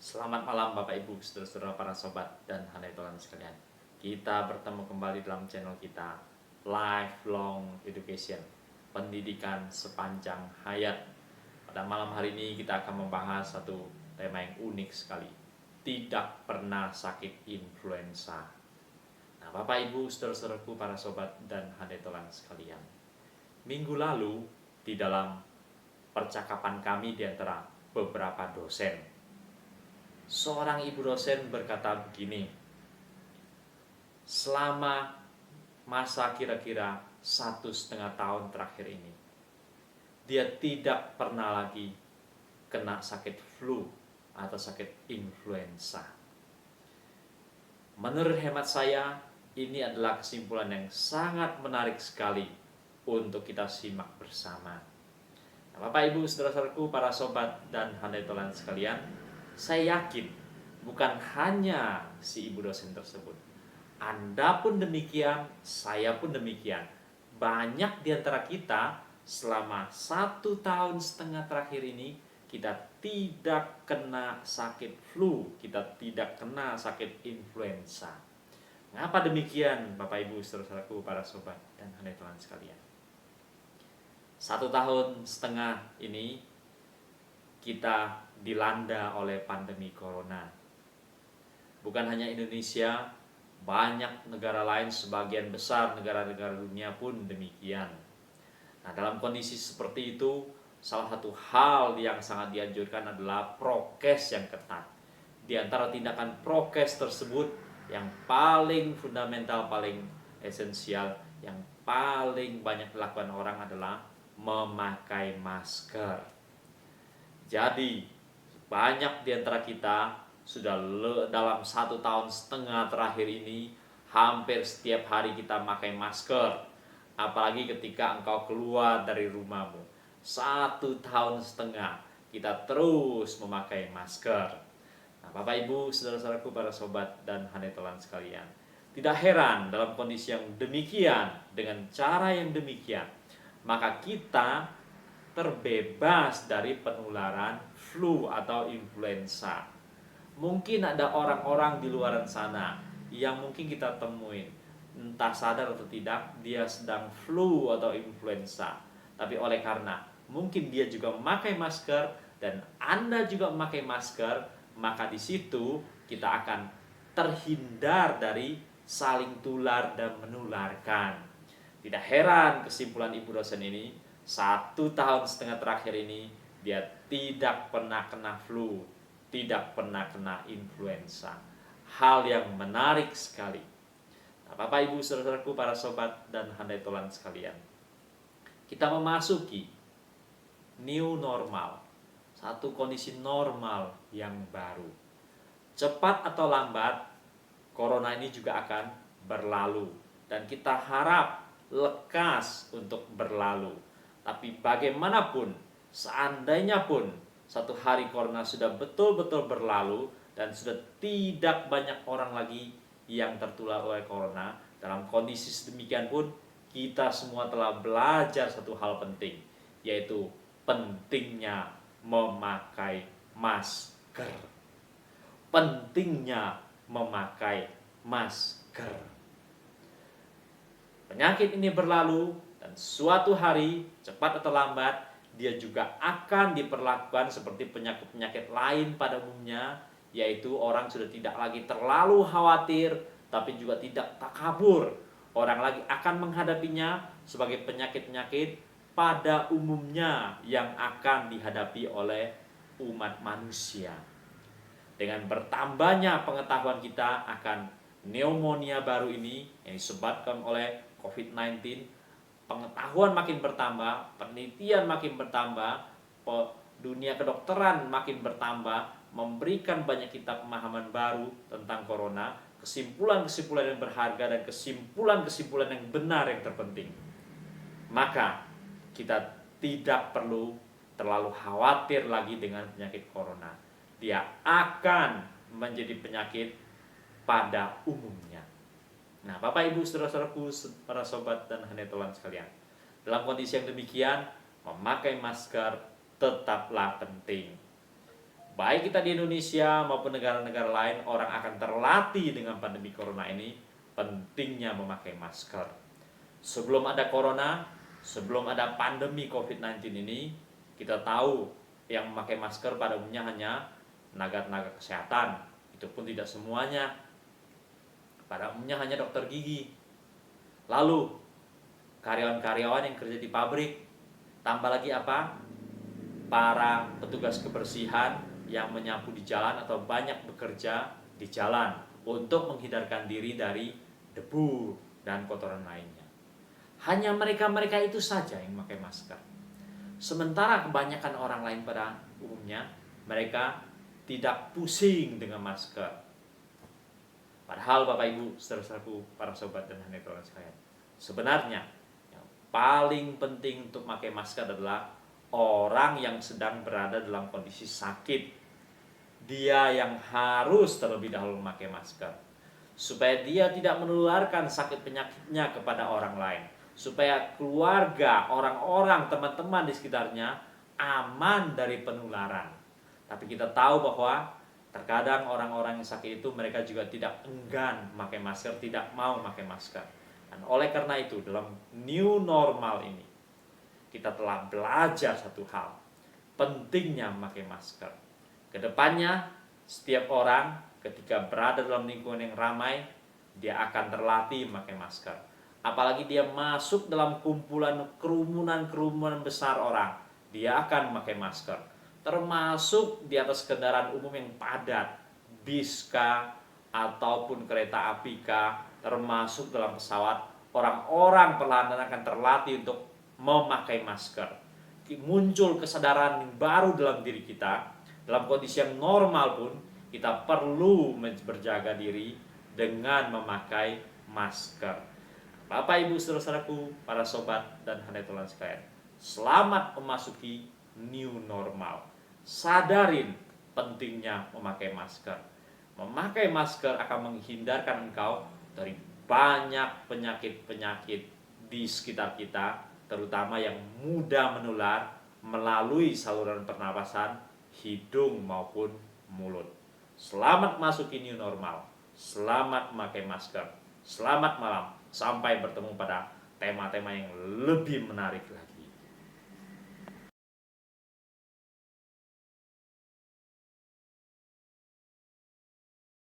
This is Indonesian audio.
Selamat malam Bapak Ibu, saudara-saudara para sobat dan handai tolan sekalian. Kita bertemu kembali dalam channel kita Lifelong Education, pendidikan sepanjang hayat. Pada malam hari ini kita akan membahas satu tema yang unik sekali. Tidak pernah sakit influenza. Nah, Bapak Ibu, saudara-saudaraku para sobat dan handai tolan sekalian. Minggu lalu di dalam percakapan kami di antara beberapa dosen, seorang ibu dosen berkata begini, selama masa kira-kira 1,5 tahun terakhir ini, dia tidak pernah lagi kena sakit flu atau sakit influenza. Menurut hemat saya, ini adalah kesimpulan yang sangat menarik sekali untuk kita simak bersama. Nah, Bapak Ibu saudara-saudaraku para sobat dan handai tolan sekalian, saya yakin bukan hanya si ibu dosen tersebut, Anda pun demikian, saya pun demikian. Banyak di antara kita selama 1,5 tahun terakhir ini kita tidak kena sakit flu, kita tidak kena sakit influenza. Mengapa demikian Bapak Ibu saudara-saudaraku para sobat dan handai tolan sekalian? 1,5 tahun ini kita dilanda oleh pandemi corona. Bukan hanya Indonesia, banyak negara lain, sebagian besar negara-negara dunia pun demikian. Nah, dalam kondisi seperti itu, salah satu hal yang sangat dianjurkan adalah prokes yang ketat. Di antara tindakan prokes tersebut, yang paling fundamental, paling esensial, yang paling banyak dilakukan orang adalah memakai masker. Jadi, banyak di antara kita sudah dalam 1,5 tahun terakhir ini hampir setiap hari kita pakai masker. Apalagi ketika engkau keluar dari rumahmu, 1,5 tahun kita terus memakai masker. Nah, Bapak Ibu, saudara-saudaraku, para sobat dan handai tolan sekalian, tidak heran dalam kondisi yang demikian, dengan cara yang demikian, maka kita terbebas dari penularan flu atau influenza. Mungkin ada orang-orang di luar sana yang mungkin kita temuin, entah sadar atau tidak, dia sedang flu atau influenza. Tapi oleh karena mungkin dia juga memakai masker dan Anda juga memakai masker, maka di situ kita akan terhindar dari saling tular dan menularkan. Tidak heran kesimpulan ibu dosen ini, 1,5 tahun terakhir ini dia tidak pernah kena flu, tidak pernah kena influenza. Hal yang menarik sekali. Nah, Bapak Ibu saudara-saudaraku para sobat dan handai tolan sekalian, kita memasuki new normal, satu kondisi normal yang baru. Cepat atau lambat, corona ini juga akan berlalu dan kita harap lekas untuk berlalu. Tapi bagaimanapun, seandainya pun satu hari corona sudah betul-betul berlalu dan sudah tidak banyak orang lagi yang tertular oleh corona, dalam kondisi sedemikian pun kita semua telah belajar satu hal penting, yaitu pentingnya memakai masker. Pentingnya memakai masker. Penyakit ini berlalu dan suatu hari, cepat atau lambat, dia juga akan diperlakukan seperti penyakit-penyakit lain pada umumnya, yaitu orang sudah tidak lagi terlalu khawatir, tapi juga tidak takabur. Orang lagi akan menghadapinya sebagai penyakit-penyakit pada umumnya yang akan dihadapi oleh umat manusia. Dengan bertambahnya pengetahuan kita akan pneumonia baru ini yang disebabkan oleh COVID-19, pengetahuan makin bertambah, penelitian makin bertambah, dunia kedokteran makin bertambah, memberikan banyak kita pemahaman baru tentang corona, kesimpulan-kesimpulan yang berharga dan kesimpulan-kesimpulan yang benar yang terpenting. Maka kita tidak perlu terlalu khawatir lagi dengan penyakit corona. Dia akan menjadi penyakit pada umumnya. Nah, Bapak Ibu saudara-saudaraku, para sobat dan handai tolan sekalian, dalam kondisi yang demikian, memakai masker tetaplah penting. baik kita di Indonesia maupun negara-negara lain, orang akan terlatih dengan pandemi corona ini pentingnya memakai masker. Sebelum ada corona, sebelum ada pandemi COVID-19 ini, kita tahu yang memakai masker pada umumnya hanya tenaga-tenaga kesehatan. Itu pun tidak semuanya. Pada umumnya hanya dokter gigi. Lalu karyawan-karyawan yang kerja di pabrik, tambah lagi apa? Para petugas kebersihan yang menyapu di jalan atau banyak bekerja di jalan untuk menghindarkan diri dari debu dan kotoran lainnya. Hanya mereka-mereka itu saja yang memakai masker. Sementara kebanyakan orang lain pada umumnya, mereka tidak pusing dengan masker. Padahal Bapak Ibu, saudara-saudaraku, para sobat dan hadirin sekalian, sebenarnya yang paling penting untuk memakai masker adalah orang yang sedang berada dalam kondisi sakit. Dia yang harus terlebih dahulu memakai masker, supaya dia tidak menularkan sakit penyakitnya kepada orang lain, supaya keluarga, orang-orang, teman-teman di sekitarnya aman dari penularan. Tapi kita tahu bahwa terkadang orang-orang yang sakit itu mereka juga tidak enggan memakai masker, tidak mau memakai masker. Dan oleh karena itu dalam new normal ini kita telah belajar satu hal, pentingnya memakai masker. Kedepannya setiap orang ketika berada dalam lingkungan yang ramai, dia akan terlatih memakai masker. Apalagi dia masuk dalam kumpulan kerumunan besar orang, dia akan memakai masker. Termasuk di atas kendaraan umum yang padat, bis kah, ataupun kereta api kah, termasuk dalam pesawat, orang-orang perlahan akan terlatih untuk memakai masker. Muncul kesadaran baru dalam diri kita. Dalam kondisi yang normal pun kita perlu berjaga diri dengan memakai masker. Bapak Ibu saudara-saudaraku, para sobat dan hadirin sekalian, selamat memasuki new normal. Sadarin pentingnya memakai masker. Memakai masker akan menghindarkan engkau dari banyak penyakit-penyakit di sekitar kita, terutama yang mudah menular melalui saluran pernapasan, hidung maupun mulut. Selamat masuki new normal. Selamat memakai masker. Selamat malam. Sampai bertemu pada tema-tema yang lebih menarik lagi.